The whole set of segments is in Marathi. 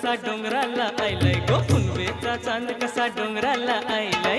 कसा डोंगराला आयलाय गो पुनवेचा चांद कसा डोंगराला आयलाय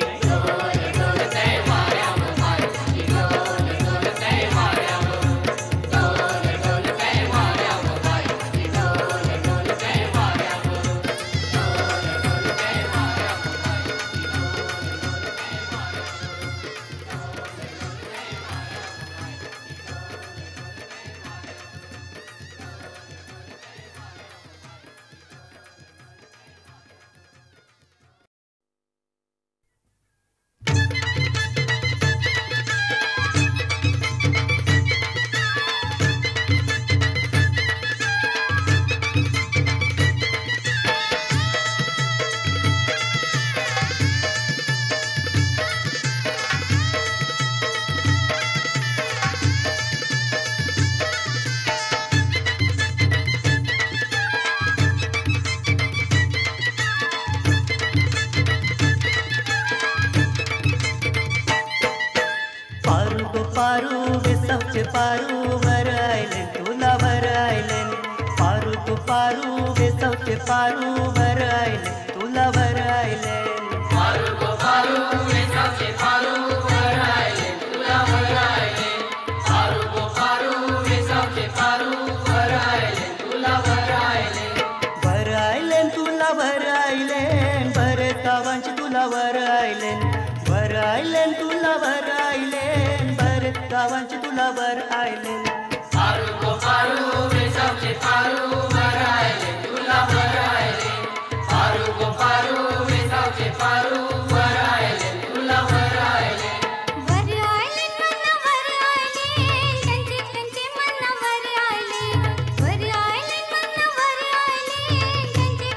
पारू वर आयले तुला वर आयले पारू तू पारू वेसवचे पारू वर आयले तुला वर आयले पारू गो पारू वेसवचे पारू वर आयले तुला वर आयले पारू गो पारू वेसवचे पारू वर आयले तुला वर आयले वर आयले तुला वर आयले बरे तावांची तुला वर आयले वर आयले तुला वर आयले बरे तावांची तुला वर आयले पारू गो पारू वेसवचे पारू वर आयले तुला वर आयले पारू गो पारू वेसवचे पारू वर आयले तुला वर आयले वर आयले मना वर आयले त्यांचे मना वर आयले वर आयले मना वर आयले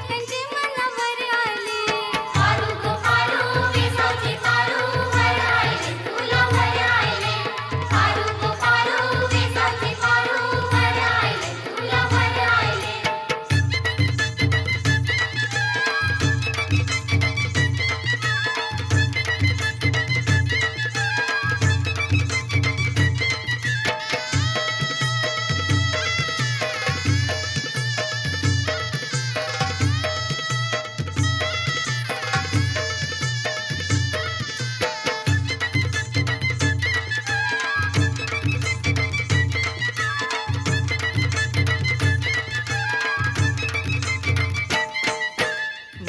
त्यांचे मना वर आयले पारू गो पारू वेसवचे पारू वर आयले तुला वर आयले पारू गो पारू वेसवचे पारू वर आयले तुला वर आयले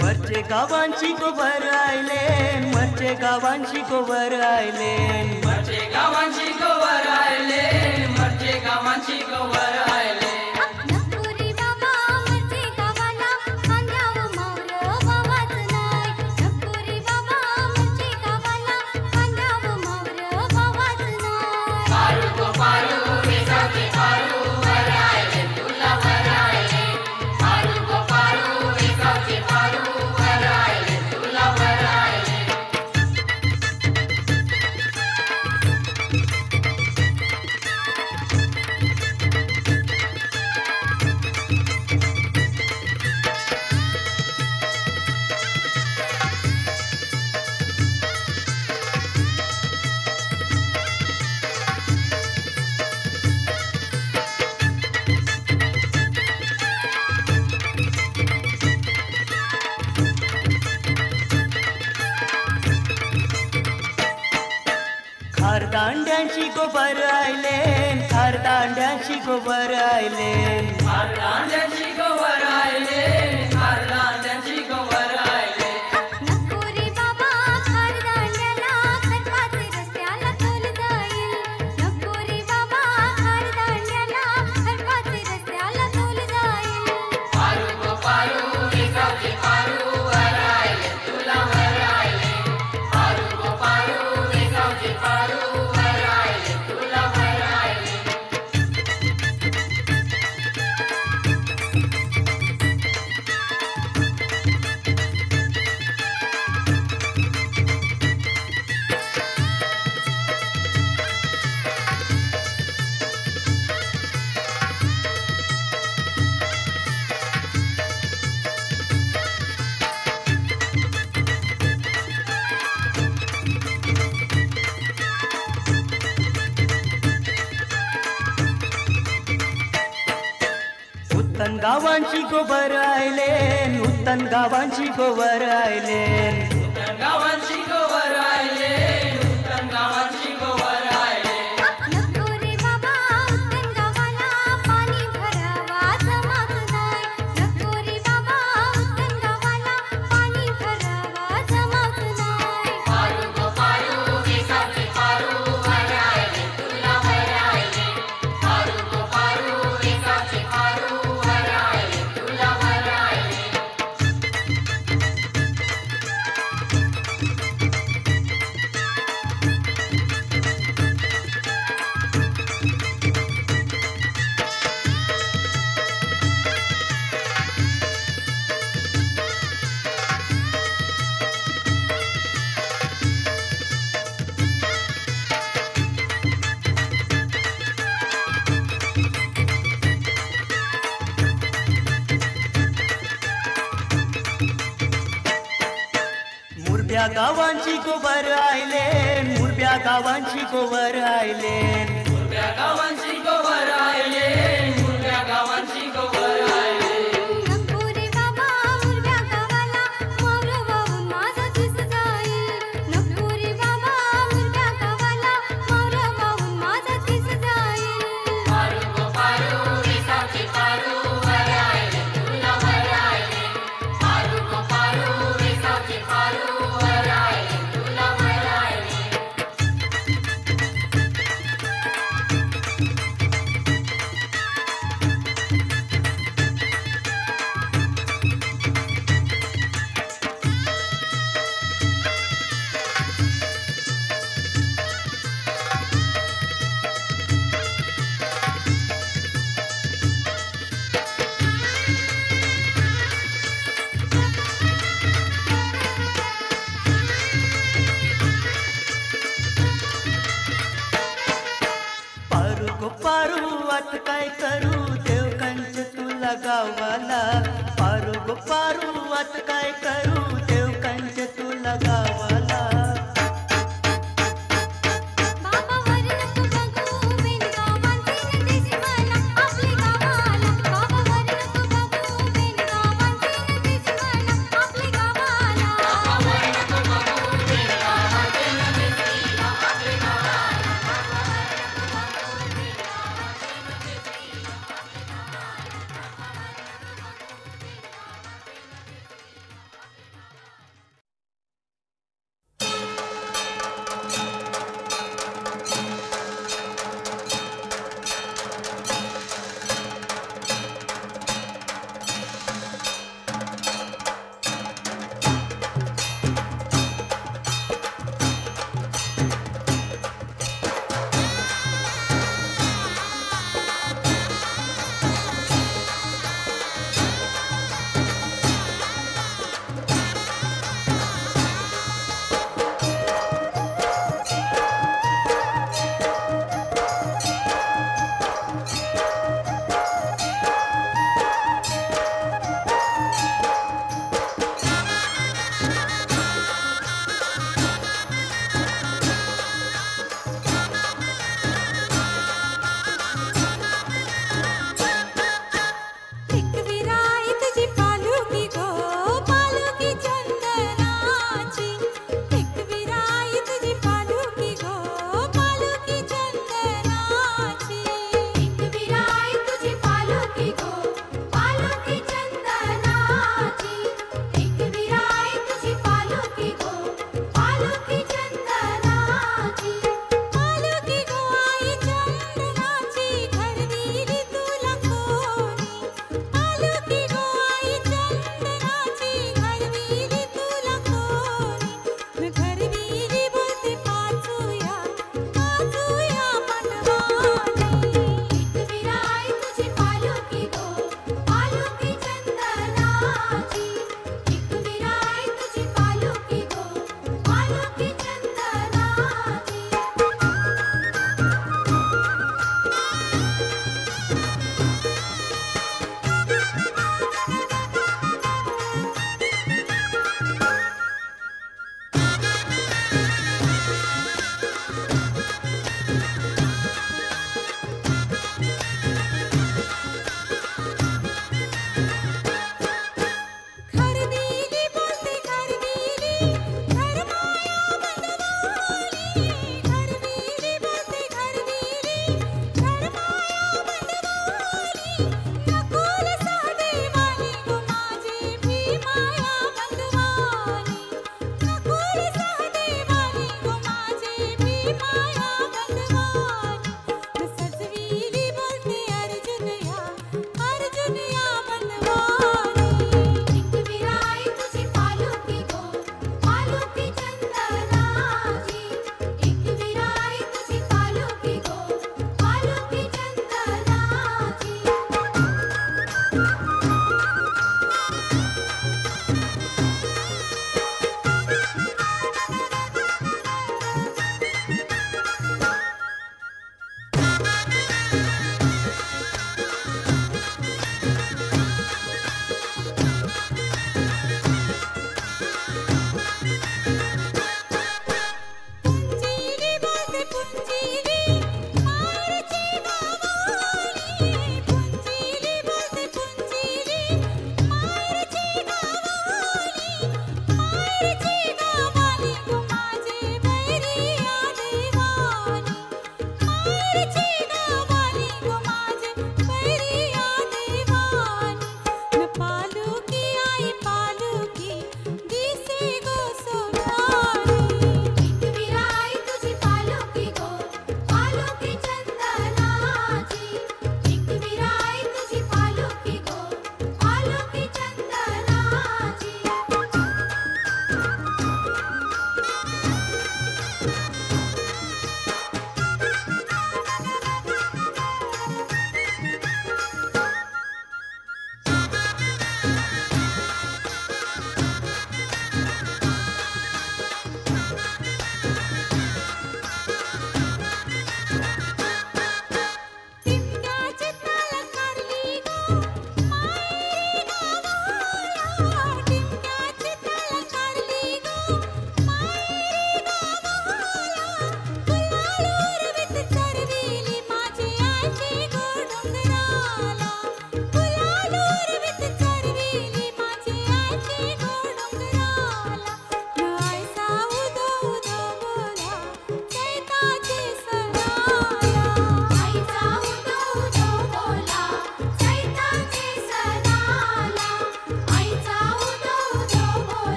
मरचे गावांची गोबर आयले मरचे गावांची गोबर आयले मरचे गावांची गोवर आयले मरचे गावांची गोवर आयले नकुरी बाबा मरचे गावाला खांद्याव मावर वावाच नाय नकुरी बाबा मरचे गावाला खांद्याव मावर वावाच नाय पारू गो पारू वेसवचे पारू वर आयले तुला वर आयले पारू गो पारू वेसवचे पारू वर आयले तुला वर आयले खारदांड्यांची गोबर आयले खारदांड्यांची गोबर आयले खारदांड्यांची गोवर आयले खारदांड्यांची गोवर आयले नकुरी बाबा खारदांड्याला खरपाचे रस्त्याला तोल जाईल नकुरी बाबा खारदांड्याला खरपाचे रस्त्याला तोल जाईल पारू गो पारू वेसवचे पारू वर आयले तुला वर आयले पारू गो पारू वेसवचे पारू वर आयले तुला वर आयले उत्तन गावांची गोबर आयले नूतन गावांची गोवर आयले गावांची गोवर आले नूतन गावांची गोवर आले नको रे बाबा उत्तन गावाला पाणी भरावा जमात नाही नको रे बाबा उत्तन गावाला पाणी भरावा जमात नाही पारू गो पारू विसावचे पारू वर आले तुला वर आले पारू गो पारू विसावचे पारू वर आले तुला वर आले मुरब्या गावांची गोवर आयले मुरब्या गावांची गोवर आयले मुरब्या गावांची गोवर आले मुरब्या गावांची गोवर आले नको रे बाबा मुरब्या गावाला मोर वाहून माझा दिस जाईल नको रे बाबा मुरब्या गावाला मोर वाहून माझा दिस जाईल पारू गो पारू विसावचे पारू वर आले तुला वर आले पारू गो पारू विसावचे पारू वर आले तुला वर आले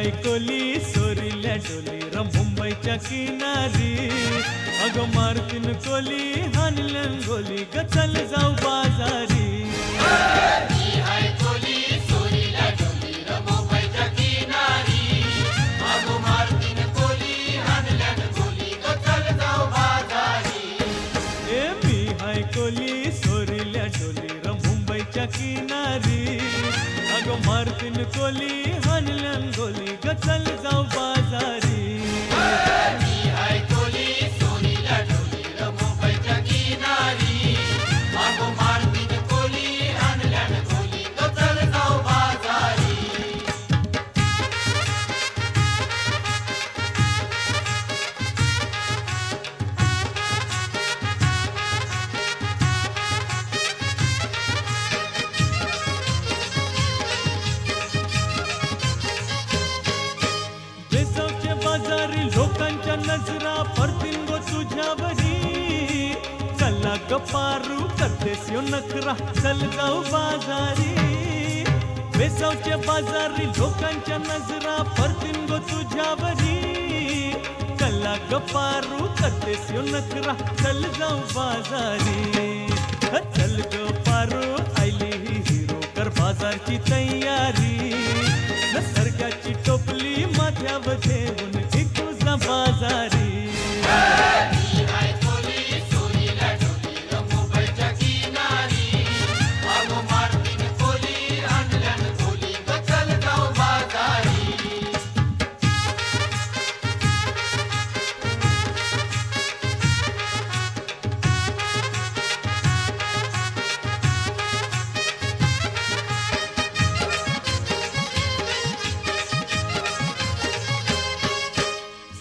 हाय कोली सोरील्या डोली र मुंबईच्या किनारी अगं मारतीन कोली हानल्यान गोली ग चल जाऊ बाजारी मी हाय कोली सोरीला डोली र मुंबईच्या किनारी अगो मारतीन कोली हानल्यान गोली ग चल जाऊ बाजारी ए मी हाय कोली सोरील्या डोली र मुंबईच्या किनारी अगं मारतीन कोली हानल्यान गोली ग चल जाऊ बाजारी मी हाय कोली सोरीला डोली र मुंबईच्या किनारी अगो मारतीन कोली हानल्यान गोली ग चल जाऊ बाजारी बेसावच्या बाजारी लोकांच्या नजरा परतीन गो तुझ्यावरी चला ग पारू करतेस यो नखरा चल जाऊ बाजारी बेसावच्या बाजारी लोकांच्या नजरा परतीन गो तुझ्यावरी चला ग पारू करतेस यो नखरा चल जाऊ बाजारी चल ग पारू आयली ही हिरो कर बाजारची तयारी सरक्याची टोपली माथ्यावर ठेवून ऐकू जा बाजारी मी हाय कोली सोरीला डोली र मुंबईच्या किनारी अगो मारतीन कोली हानल्यान गोली ग चल जाऊ बाजारी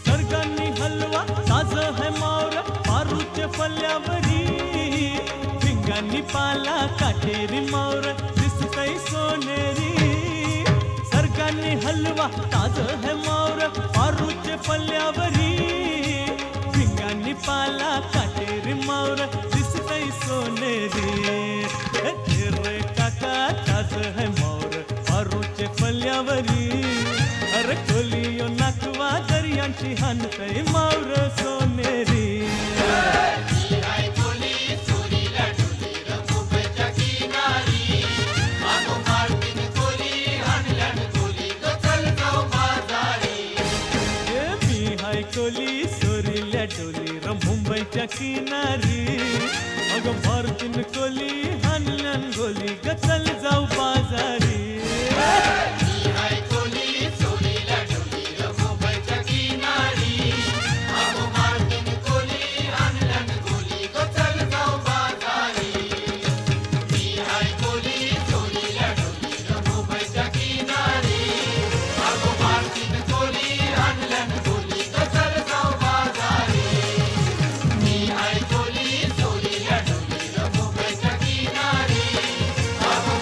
सरगांनी हलवा ताज है मावर पारूचे फल्यावरी भिंगांनी पाला काटेरी मावर दिसतय सोनेरी सरगांनी हलवा ताज है मावर पारूचे फल्यावरी भिंगांनी पाला काटेरी मावर दिसतय सोनेरी रे काका ताज है मावर पारूचे फल्यावरी अरे कोलियो नाकवा दर्यांची हानतय मावर सोनेरी मी हाय कोली सोरीला डोली र मुंबईच्या किनारी अगो मारतीन कोली हानल्यान गोली ग चल जाऊ बाजारी ए मी हाय कोली सोरील्या डोली र मुंबईच्या किनारी अगं मारतीन कोली हानल्यान गोली ग चल जाऊ बाजारी मी हाय कोली सोरीला डोली र मुंबईच्या किनारी अगो मारतीन कोली हानल्यान गोली ग चल जाऊ बाजारी मी हाय कोली सोरीला डोली र मुंबईच्या किनारी अगो मारतीन कोली हानल्यान गोली ग चल जाऊ बाजारी मी हाय कोली सोरीला डोली र मुंबईच्या किनारी अगो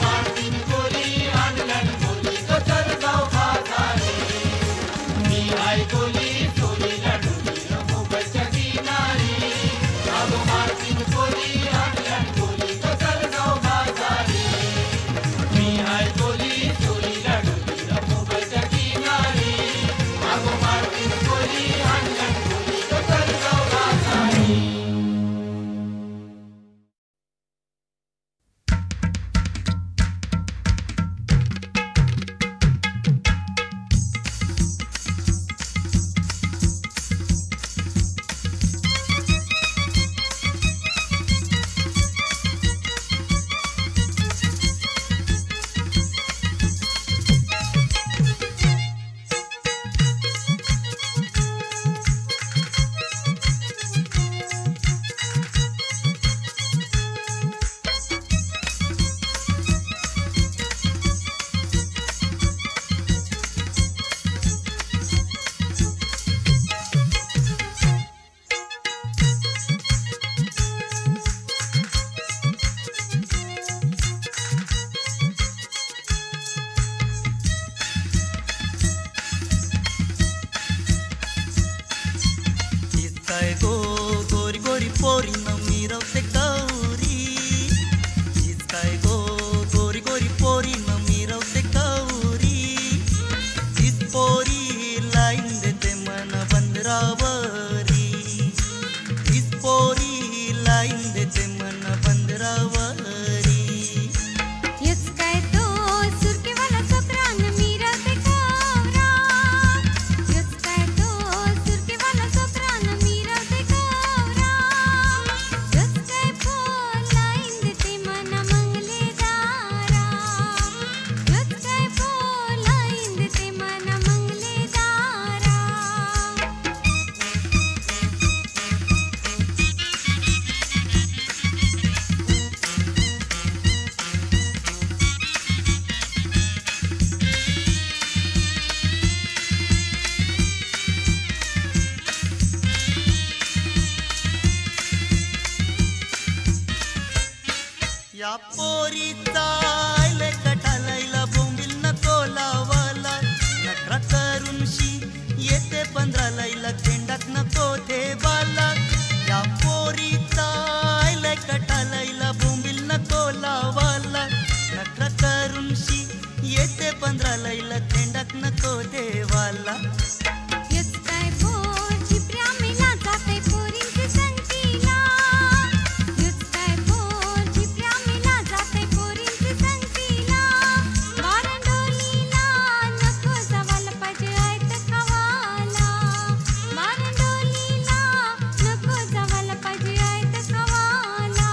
पोरीचा आयले कटालायला बोंबील नको लावाला नखरा करून शी येते 15 लायला खेंडात नको ठेवाला या पोरीचा आयले कटालायला बोंबील नको लावाला नखरा करून शी येते 15 लायला खेंडात नको ठेवाला हेच काय पोर झिपऱ्यामेला जाते पोरींची संगतीला हेच काय पोर झिपऱ्यामेला जाते पोरींची संगतीला मारंडोलीला नको जावायला पाहिजे आयत खावाला मारंडोलीला नको जावायला पाहिजे आयत खावाला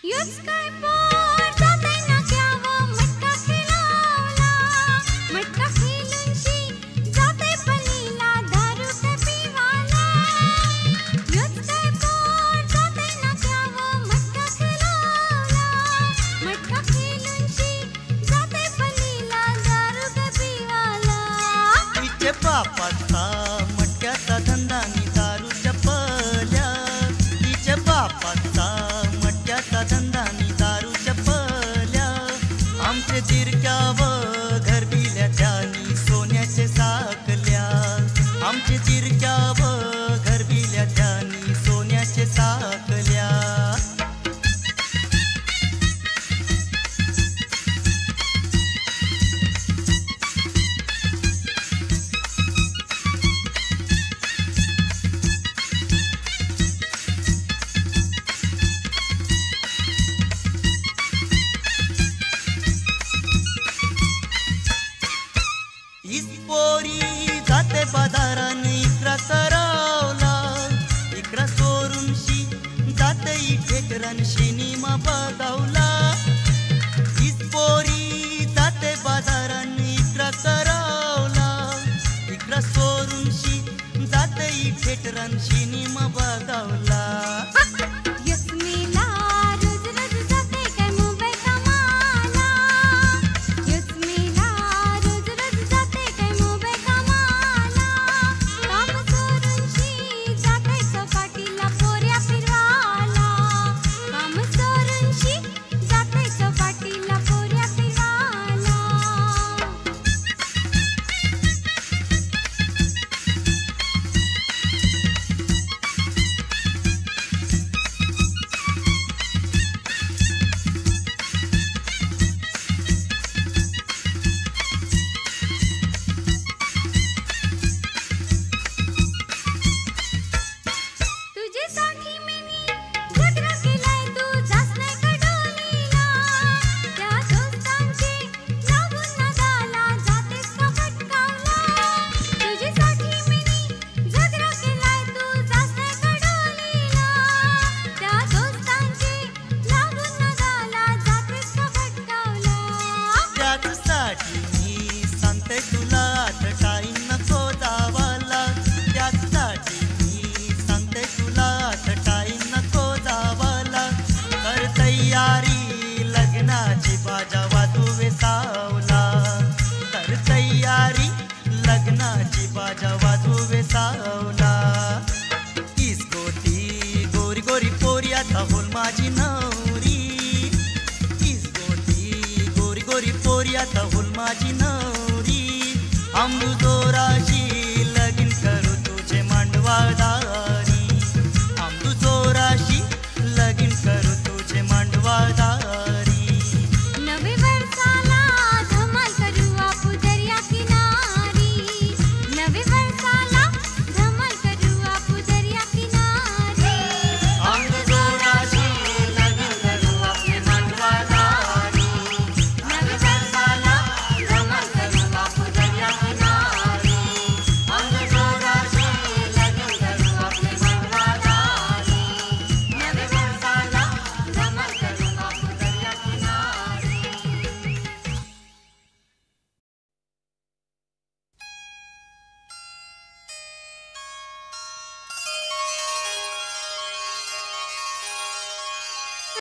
योच काय पोर जाते ना क्यावं मटका खेळावला मटका खेळून शी जाते पलीला दारू ते पिवाला योच काय पोर जाते ना क्यावं मटका खेळावला मटका खेळून शी जाते पलीला दारू ते पिवाला तिचे बापाचा मटक्याचा धंदा नि दारूच्या पल्या तिचे बापाचा मटक्याचा धंदा नि दारूच्या पल्या आमचे चिरक्यावर घरबिल्या त्यानी सोन्याचे साकल्या आमचे चिरक्यावर घरबिल्या त्यानी सोन्याचे साकल्या इस पोरी जाते बाजारान इकरा करावला इकरा सोरून शी जाते ठेकरान सिनेमा बघावला इस पोरी जाते बाजारान इकरा करावला इकरा सोरून शी जाते ठेकरान सिनेमा बघावला यसमीला रोज रोज जाते काय मुंबई कामाला यसमीला रोज रोज जाते काय मुंबई कामाला काम सोडून शी जाते चौपाटीला पोऱ्या फिरवाला काम सोडून शी जाते चौपाटीला पोऱ्या फिरवाला तुझ्यासाठी मी झगडा केलाय तू जास नाही कडोलीला त्या दोस्तांची लागून नगाला जातेस का भटकावला तुझ्यासाठी मी झगडा केलाय तू जास नाही कडोलीला त्या दोस्तांची लागून नगाला जातेस का भटकावला त्याचसाठी मी सांगते तुला आता टाईम नको जावाला त्याचसाठी मी सांगते तुला आता टाईम नको जावाला कर तयारी लग्नाची बाजा वाजू वेसावला कर तयारी लग्नाची बाजा वाजू वेसावला इस गोटी गोरी गोरी पोरी आता होल माझी नवरी इस गोटी गोरी गोरी पोरी आता होल माझी नवरी